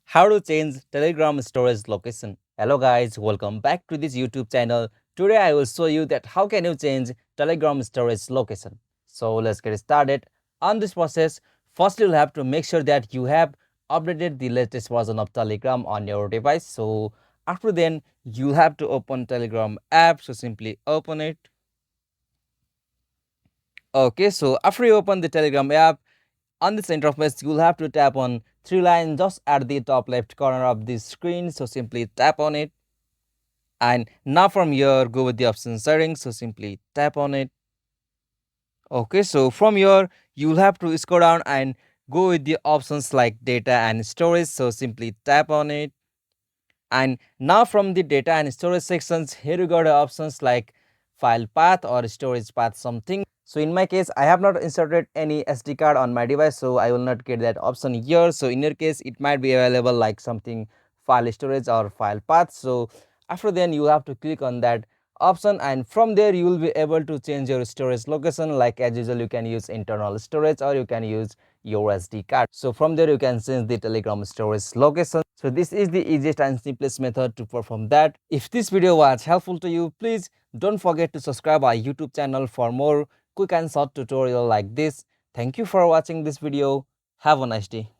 How to change Telegram storage location. Hello guys, welcome back to this YouTube channel. Today I will show you that how can you change Telegram storage location. So let's get started. On this process, first you'll have to make sure that you have updated the latest version of Telegram on your device. So after then, you'll have to open Telegram app. So simply open it. Okay, so after you open the Telegram app, on this interface, you'll have to tap on three lines just at the top left corner of the screen. So simply tap on it. And now from here, go with the option settings. So simply tap on it. Okay, so from here, you'll have to scroll down and go with the options like data and storage. So simply tap on it. And now from the data and storage sections, here you got the options like file path or storage path something. So in my case, I have not inserted any SD card on my device, so I will not get that option here. So in your case, it might be available like something file storage or file path. So after then you have to click on that option, and from there you will be able to change your storage location. Like as usual, you can use internal storage or you can use your SD card. So from there you can change the Telegram storage location. So this is the easiest and simplest method to perform that. If this video was helpful to you, please don't forget to subscribe our YouTube channel for more quick and short tutorial like this. Thank you for watching this video. Have a nice day.